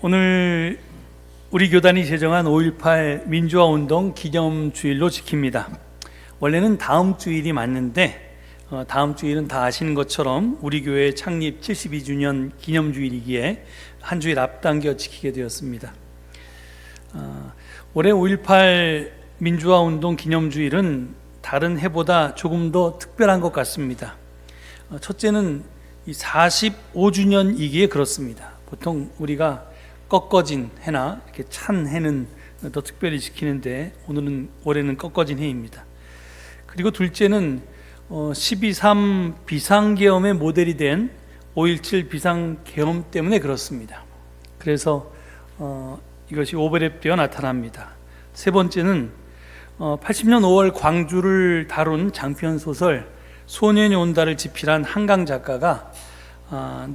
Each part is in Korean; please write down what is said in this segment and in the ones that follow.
오늘 우리 교단이 제정한 5.18 민주화운동 기념주일로 지킵니다. 원래는 다음 주일이 맞는데 다음 주일은 다 아시는 것처럼 우리 교회 창립 72주년 기념주일이기에 한 주일 앞당겨 지키게 되었습니다. 올해 5.18 민주화운동 기념주일은 다른 해보다 조금 더 특별한 것 같습니다. 첫째는 이 45주년이기에 그렇습니다. 보통 우리가 꺾어진 해나 이렇게 찬 해는 더 특별히 지키는데 올해는 꺾어진 해입니다. 그리고 둘째는 12.3 비상계엄의 모델이 된 5.17 비상계엄 때문에 그렇습니다. 그래서 이것이 오버랩되어 나타납니다. 세 번째는 80년 5월 광주를 다룬 장편 소설 소년이 온다를 집필한 한강 작가가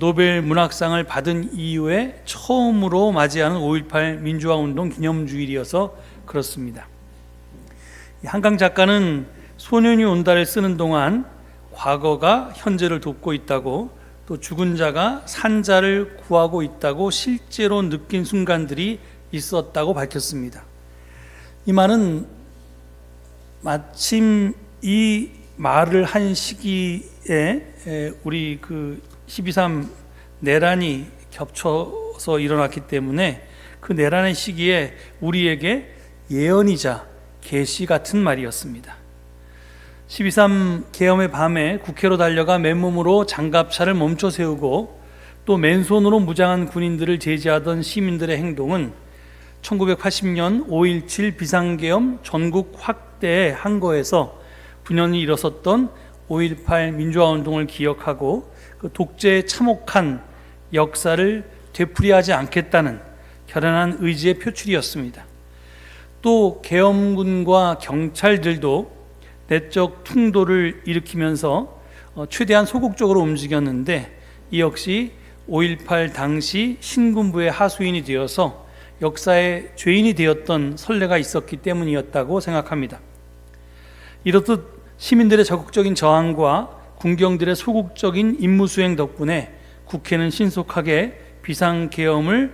노벨 문학상을 받은 이후에 처음으로 맞이하는 5.18 민주화운동 기념주일이어서 그렇습니다. 한강 작가는 소년이 온다를 쓰는 동안 과거가 현재를 돕고 있다고, 또 죽은 자가 산 자를 구하고 있다고 실제로 느낀 순간들이 있었다고 밝혔습니다. 이 말은 마침 이 말을 한 시기에 우리 12.3 내란이 겹쳐서 일어났기 때문에 그 내란의 시기에 우리에게 예언이자 계시 같은 말이었습니다. 12.3 계엄의 밤에 국회로 달려가 맨몸으로 장갑차를 멈춰 세우고 또 맨손으로 무장한 군인들을 제지하던 시민들의 행동은 1980년 5.17 비상계엄 전국 확대에 항거해서 분연히 일어섰던 5.18 민주화운동을 기억하고 그 독재에 참혹한 역사를 되풀이하지 않겠다는 결연한 의지의 표출이었습니다. 또 계엄군과 경찰들도 내적 충돌을 일으키면서 최대한 소극적으로 움직였는데 이 역시 5.18 당시 신군부의 하수인이 되어서 역사의 죄인이 되었던 선례가 있었기 때문이었다고 생각합니다. 이렇듯 시민들의 적극적인 저항과 군경들의 소극적인 임무수행 덕분에 국회는 신속하게 비상계엄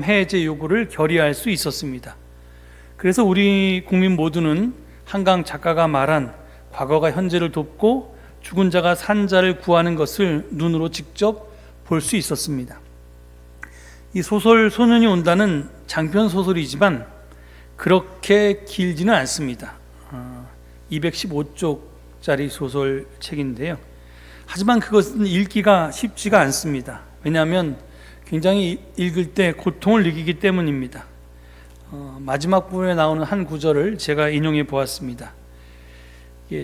해제 요구를 결의할 수 있었습니다. 그래서 우리 국민 모두는 한강 작가가 말한 과거가 현재를 돕고 죽은 자가 산 자를 구하는 것을 눈으로 직접 볼 수 있었습니다. 이 소설 소년이 온다는 장편 소설이지만 그렇게 길지는 않습니다. 215쪽짜리 소설책인데요. 하지만 그것은 읽기가 쉽지가 않습니다. 왜냐하면 굉장히 읽을 때 고통을 느끼기 때문입니다. 마지막 부분에 나오는 한 구절을 제가 인용해 보았습니다.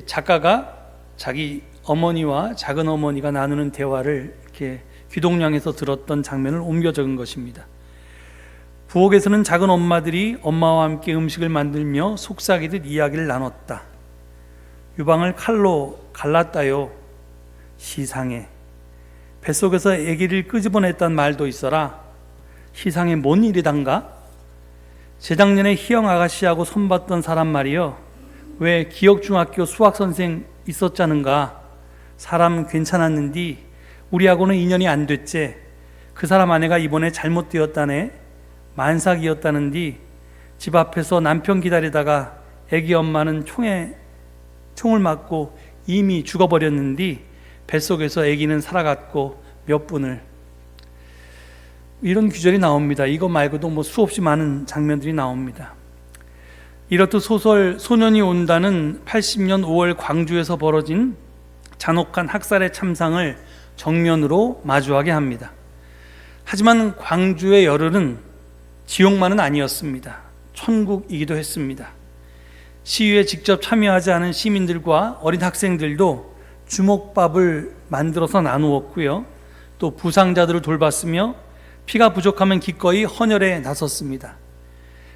작가가 자기 어머니와 작은 어머니가 나누는 대화를 이렇게 귀동냥에서 들었던 장면을 옮겨 적은 것입니다. 부엌에서는 작은 엄마들이 엄마와 함께 음식을 만들며 속삭이듯 이야기를 나눴다. 유방을 칼로 갈랐다요. 시상에. 뱃속에서 아기를 끄집어냈단 말도 있어라. 시상에 뭔 일이단가? 재작년에 희영 아가씨하고 손봤던 사람 말이여. 왜 기억중학교 수학선생 있었자는가? 사람 괜찮았는디 우리하고는 인연이 안 됐제. 그 사람 아내가 이번에 잘못되었다네. 만삭이었다는디 집 앞에서 남편 기다리다가 아기 엄마는 총을 맞고 이미 죽어버렸는디 뱃속에서 아기는 살아갔고 몇 분을. 이런 구절이 나옵니다. 이거 말고도 수없이 많은 장면들이 나옵니다. 이렇듯 소설 소년이 온다는 80년 5월 광주에서 벌어진 잔혹한 학살의 참상을 정면으로 마주하게 합니다. 하지만 광주의 열흘은 지옥만은 아니었습니다. 천국이기도 했습니다. 시위에 직접 참여하지 않은 시민들과 어린 학생들도 주먹밥을 만들어서 나누었고요. 또 부상자들을 돌봤으며 피가 부족하면 기꺼이 헌혈에 나섰습니다.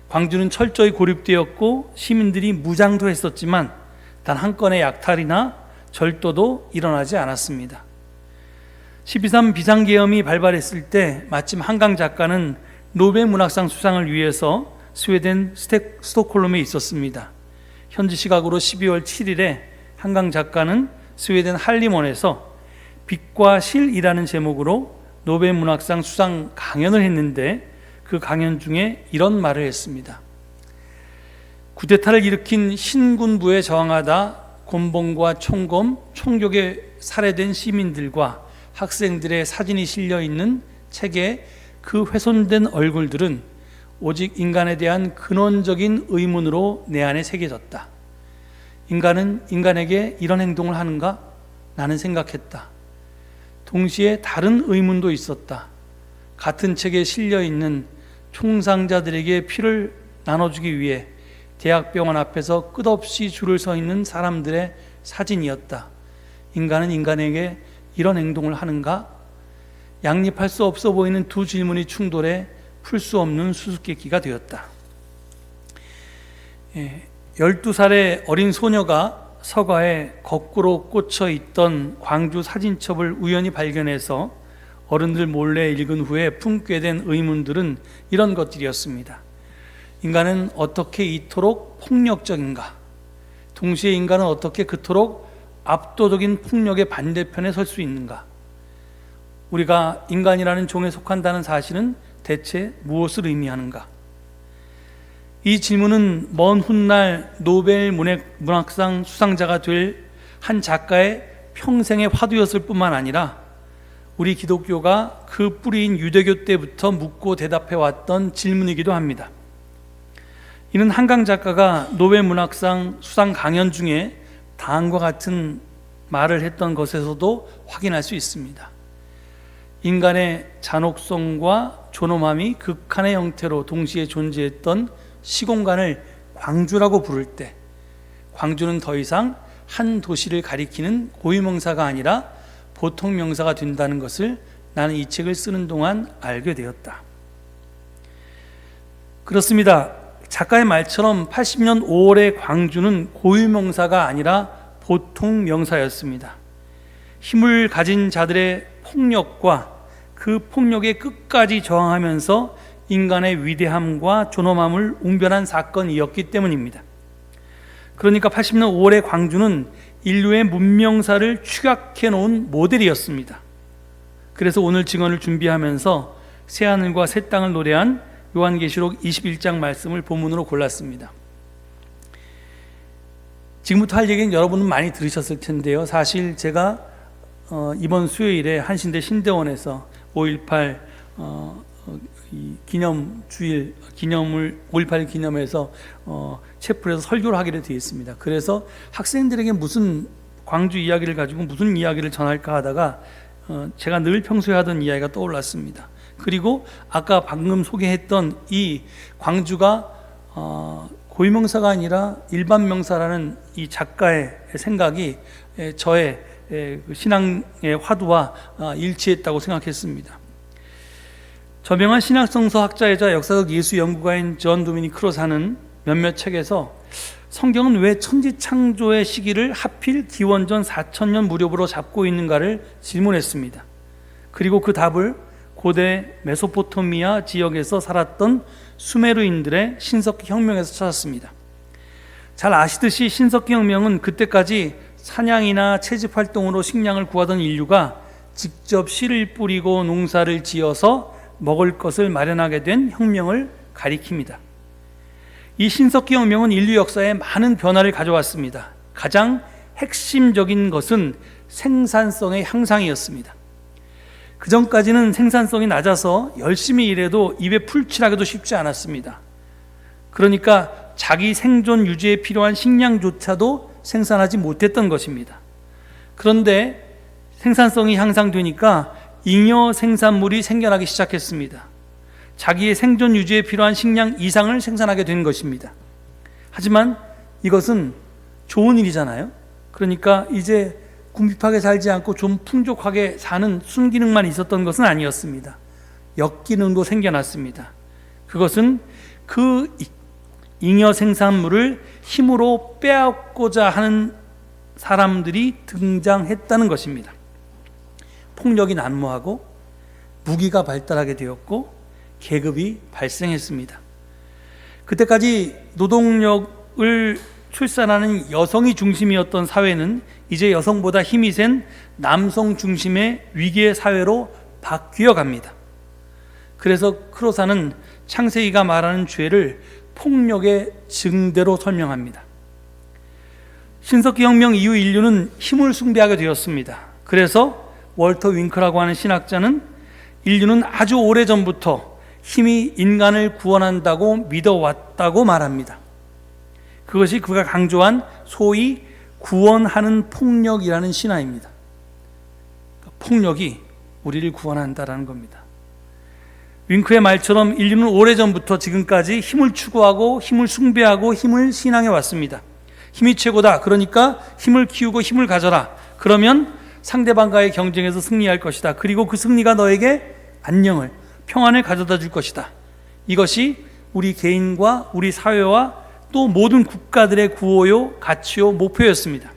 광주는 철저히 고립되었고 시민들이 무장도 했었지만 단 한 건의 약탈이나 절도도 일어나지 않았습니다. 12.3 비상계엄이 발발했을 때 마침 한강 작가는 노벨 문학상 수상을 위해서 스웨덴 스톡홀름에 있었습니다. 현지 시각으로 12월 7일에 한강 작가는 스웨덴 할리몬에서 빛과 실이라는 제목으로 노벨 문학상 수상 강연을 했는데 그 강연 중에 이런 말을 했습니다. 쿠데타를 일으킨 신군부에 저항하다 곤봉과 총검, 총격에 살해된 시민들과 학생들의 사진이 실려 있는 책에 그 훼손된 얼굴들은 오직 인간에 대한 근원적인 의문으로 내 안에 새겨졌다. 인간은 인간에게 이런 행동을 하는가? 나는 생각했다. 동시에 다른 의문도 있었다. 같은 책에 실려 있는 총상자들에게 피를 나눠주기 위해 대학병원 앞에서 끝없이 줄을 서 있는 사람들의 사진이었다. 인간은 인간에게 이런 행동을 하는가? 양립할 수 없어 보이는 두 질문이 충돌해 풀 수 없는 수수께끼가 되었다. 12살의 어린 소녀가 서가에 거꾸로 꽂혀 있던 광주 사진첩을 우연히 발견해서 어른들 몰래 읽은 후에 품게 된 의문들은 이런 것들이었습니다. 인간은 어떻게 이토록 폭력적인가? 동시에 인간은 어떻게 그토록 압도적인 폭력의 반대편에 설 수 있는가? 우리가 인간이라는 종에 속한다는 사실은 대체 무엇을 의미하는가? 이 질문은 먼 훗날 노벨 문학상 수상자가 될 한 작가의 평생의 화두였을 뿐만 아니라 우리 기독교가 그 뿌리인 유대교 때부터 묻고 대답해왔던 질문이기도 합니다. 이는 한강 작가가 노벨 문학상 수상 강연 중에 다음과 같은 말을 했던 것에서도 확인할 수 있습니다. 인간의 잔혹성과 존엄함이 극한의 형태로 동시에 존재했던 시공간을 광주라고 부를 때 광주는 더 이상 한 도시를 가리키는 고유명사가 아니라 보통 명사가 된다는 것을 나는 이 책을 쓰는 동안 알게 되었다. 그렇습니다. 작가의 말처럼 80년 5월의 광주는 고유명사가 아니라 보통 명사였습니다. 힘을 가진 자들의 폭력과 그 폭력에 끝까지 저항하면서 인간의 위대함과 존엄함을 웅변한 사건이었기 때문입니다. 그러니까 80년 5월의 광주는 인류의 문명사를 축약해 놓은 모델이었습니다. 그래서 오늘 증언을 준비하면서 새하늘과 새 땅을 노래한 요한계시록 21장 말씀을 본문으로 골랐습니다. 지금부터 할 얘기는 여러분은 많이 들으셨을 텐데요. 사실 제가 이번 수요일에 한신대 신대원에서 5.18 기념주일 기념을 5.18 기념해서 채플에서 설교를 하기로 되어 있습니다. 그래서 학생들에게 무슨 광주 이야기를 가지고 무슨 이야기를 전할까 하다가 제가 늘 평소에 하던 이야기가 떠올랐습니다. 그리고 아까 방금 소개했던 이 광주가 고유명사가 아니라 일반 명사라는 이 작가의 생각이 저의 신앙의 화두와 일치했다고 생각했습니다. 저명한 신학성서 학자이자 역사적 예수 연구가인 존 도미닉 크로사는 몇몇 책에서 성경은 왜 천지창조의 시기를 하필 기원전 4000년 무렵으로 잡고 있는가를 질문했습니다. 그리고 그 답을 고대 메소포타미아 지역에서 살았던 수메르인들의 신석기 혁명에서 찾았습니다. 잘 아시듯이 신석기 혁명은 그때까지 사냥이나 채집 활동으로 식량을 구하던 인류가 직접 씨를 뿌리고 농사를 지어서 먹을 것을 마련하게 된 혁명을 가리킵니다. 이 신석기 혁명은 인류 역사에 많은 변화를 가져왔습니다. 가장 핵심적인 것은 생산성의 향상이었습니다. 그 전까지는 생산성이 낮아서 열심히 일해도 입에 풀칠하기도 쉽지 않았습니다. 그러니까 자기 생존 유지에 필요한 식량조차도 생산하지 못했던 것입니다. 그런데 생산성이 향상되니까 잉여 생산물이 생겨나기 시작했습니다. 자기의 생존 유지에 필요한 식량 이상을 생산하게 된 것입니다. 하지만 이것은 좋은 일이잖아요. 그러니까 이제 궁핍하게 살지 않고 좀 풍족하게 사는 순기능만 있었던 것은 아니었습니다. 역기능도 생겨났습니다. 그것은 그 잉여 생산물을 힘으로 빼앗고자 하는 사람들이 등장했다는 것입니다. 폭력이 난무하고 무기가 발달하게 되었고 계급이 발생했습니다. 그때까지 노동력을 출산하는 여성이 중심이었던 사회는 이제 여성보다 힘이 센 남성 중심의 위기의 사회로 바뀌어 갑니다. 그래서 크로사는 창세기가 말하는 죄를 폭력의 증대로 설명합니다. 신석기 혁명 이후 인류는 힘을 숭배하게 되었습니다. 그래서 월터 윙크라고 하는 신학자는 인류는 아주 오래전부터 힘이 인간을 구원한다고 믿어왔다고 말합니다. 그것이 그가 강조한 소위 구원하는 폭력이라는 신화입니다. 폭력이 우리를 구원한다라는 겁니다. 윙크의 말처럼 인류는 오래전부터 지금까지 힘을 추구하고 힘을 숭배하고 힘을 신앙해 왔습니다. 힘이 최고다. 그러니까 힘을 키우고 힘을 가져라. 그러면 상대방과의 경쟁에서 승리할 것이다. 그리고 그 승리가 너에게 안녕을, 평안을 가져다 줄 것이다. 이것이 우리 개인과 우리 사회와 또 모든 국가들의 구호요, 가치요, 목표였습니다.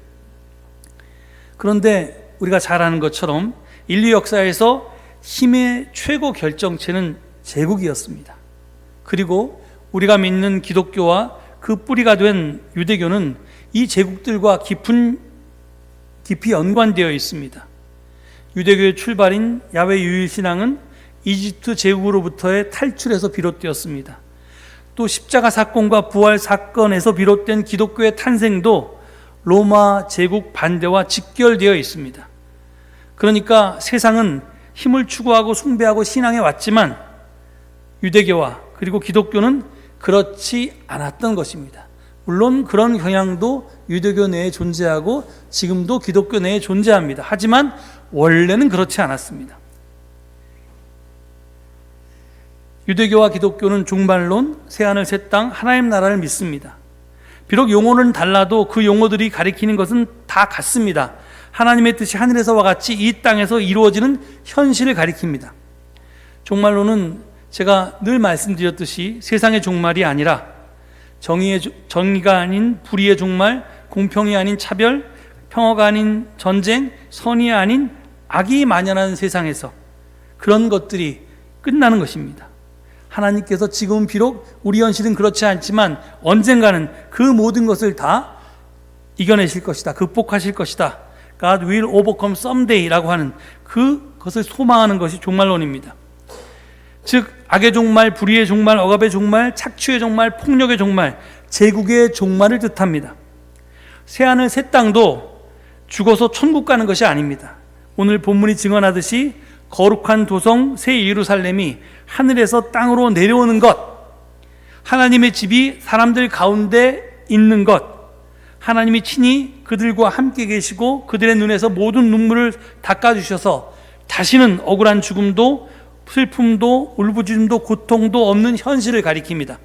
그런데 우리가 잘 아는 것처럼 인류 역사에서 힘의 최고 결정체는 제국이었습니다. 그리고 우리가 믿는 기독교와 그 뿌리가 된 유대교는 이 제국들과 깊이 연관되어 있습니다. 유대교의 출발인 야훼 유일신앙은 이집트 제국으로부터의 탈출에서 비롯되었습니다. 또 십자가 사건과 부활 사건에서 비롯된 기독교의 탄생도 로마 제국 반대와 직결되어 있습니다. 그러니까 세상은 힘을 추구하고 숭배하고 신앙해 왔지만 유대교와 그리고 기독교는 그렇지 않았던 것입니다. 물론 그런 경향도 유대교 내에 존재하고 지금도 기독교 내에 존재합니다. 하지만 원래는 그렇지 않았습니다. 유대교와 기독교는 종말론, 새하늘 새 땅, 하나님 나라를 믿습니다. 비록 용어는 달라도 그 용어들이 가리키는 것은 다 같습니다. 하나님의 뜻이 하늘에서와 같이 이 땅에서 이루어지는 현실을 가리킵니다. 종말론은 제가 늘 말씀드렸듯이 세상의 종말이 아니라 정의가 아닌 불의의 종말, 공평이 아닌 차별, 평화가 아닌 전쟁, 선이 아닌 악이 만연한 세상에서 그런 것들이 끝나는 것입니다. 하나님께서 지금은 비록 우리 현실은 그렇지 않지만 언젠가는 그 모든 것을 다 이겨내실 것이다. 극복하실 것이다. God will overcome someday라고 하는 그것을 소망하는 것이 종말론입니다. 즉 악의 종말, 불의의 종말, 억압의 종말, 착취의 종말, 폭력의 종말, 제국의 종말을 뜻합니다. 새하늘 새 땅도 죽어서 천국 가는 것이 아닙니다. 오늘 본문이 증언하듯이 거룩한 도성 새 예루살렘이 하늘에서 땅으로 내려오는 것, 하나님의 집이 사람들 가운데 있는 것, 하나님이 친히 그들과 함께 계시고 그들의 눈에서 모든 눈물을 닦아주셔서 다시는 억울한 죽음도 슬픔도 울부짖음도 고통도 없는 현실을 가리킵니다.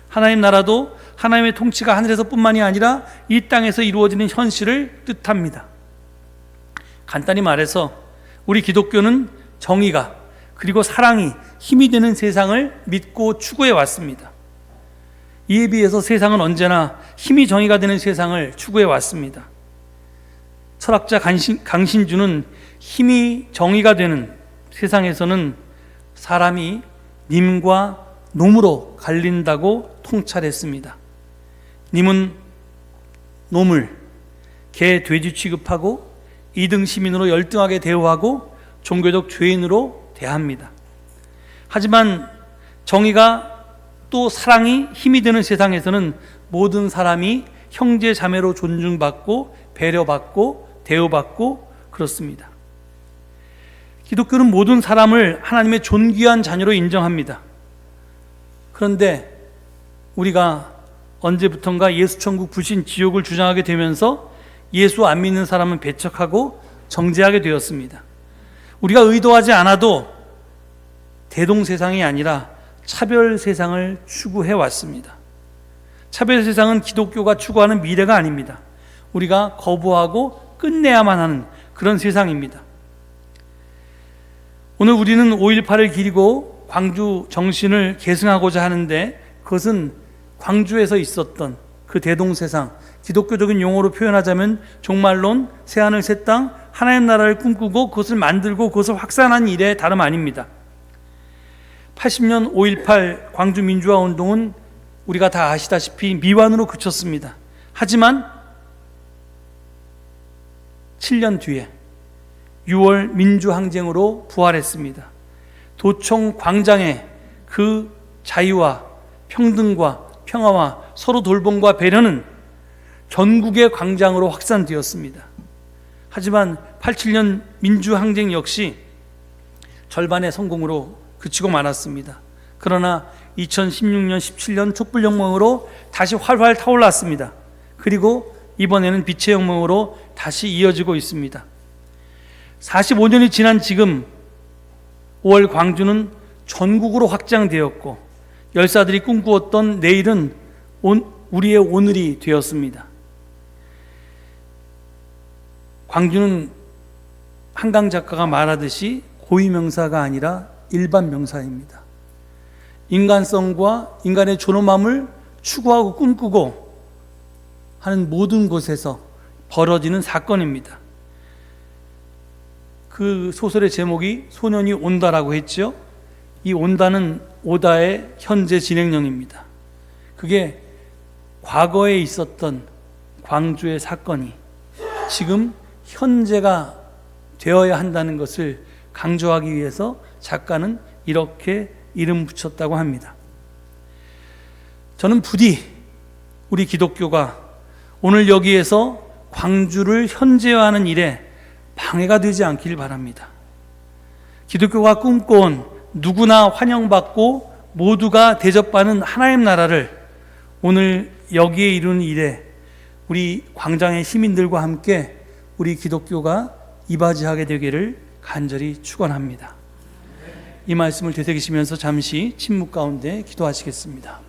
하나님 나라도 하나님의 통치가 하늘에서뿐만이 아니라 이 땅에서 이루어지는 현실을 뜻합니다. 간단히 말해서 우리 기독교는 정의가 그리고 사랑이 힘이 되는 세상을 믿고 추구해 왔습니다. 이에 비해서 세상은 언제나 힘이 정의가 되는 세상을 추구해 왔습니다. 철학자 강신주는 힘이 정의가 되는 세상에서는 사람이 님과 놈으로 갈린다고 통찰했습니다. 님은 놈을 개, 돼지 취급하고 2등 시민으로 열등하게 대우하고 종교적 죄인으로 대합니다. 하지만 정의가 또 사랑이 힘이 되는 세상에서는 모든 사람이 형제 자매로 존중받고 배려받고 대우받고 그렇습니다. 기독교는 모든 사람을 하나님의 존귀한 자녀로 인정합니다. 그런데 우리가 언제부턴가 예수 천국 불신 지옥을 주장하게 되면서 예수 안 믿는 사람은 배척하고 정죄하게 되었습니다. 우리가 의도하지 않아도 대동 세상이 아니라 차별 세상을 추구해 왔습니다. 차별 세상은 기독교가 추구하는 미래가 아닙니다. 우리가 거부하고 끝내야만 하는 그런 세상입니다. 오늘 우리는 5.18을 기리고 광주 정신을 계승하고자 하는데 그것은 광주에서 있었던 그 대동세상, 기독교적인 용어로 표현하자면 종말론, 새하늘 새 땅, 하나님 나라를 꿈꾸고 그것을 만들고 그것을 확산한 일에 다름 아닙니다. 80년 5.18 광주 민주화 운동은 우리가 다 아시다시피 미완으로 그쳤습니다. 하지만 7년 뒤에 6월 민주항쟁으로 부활했습니다. 도청 광장에 그 자유와 평등과 평화와 서로 돌봄과 배려는 전국의 광장으로 확산되었습니다. 하지만 87년 민주항쟁 역시 절반의 성공으로 그치고 말았습니다. 그러나 2016년, 17년 촛불혁명으로 다시 활활 타올랐습니다. 그리고 이번에는 빛의 혁명으로 다시 이어지고 있습니다. 45년이 지난 지금 5월 광주는 전국으로 확장되었고 열사들이 꿈꾸었던 내일은 우리의 오늘이 되었습니다. 광주는 한강 작가가 말하듯이 고유명사가 아니라 일반 명사입니다. 인간성과 인간의 존엄함을 추구하고 꿈꾸고 하는 모든 곳에서 벌어지는 사건입니다. 그 소설의 제목이 소년이 온다라고 했죠. 이 온다는 오다의 현재 진행형입니다. 그게 과거에 있었던 광주의 사건이 지금 현재가 되어야 한다는 것을 강조하기 위해서 작가는 이렇게 이름 붙였다고 합니다. 저는 부디 우리 기독교가 오늘 여기에서 광주를 현재화하는 일에 방해가 되지 않길 바랍니다. 기독교가 꿈꿔온 누구나 환영받고 모두가 대접받는 하나님 나라를 오늘 여기에 이루는 일에 우리 광장의 시민들과 함께 우리 기독교가 이바지하게 되기를 간절히 축원합니다. 이 말씀을 되새기시면서 잠시 침묵 가운데 기도하시겠습니다.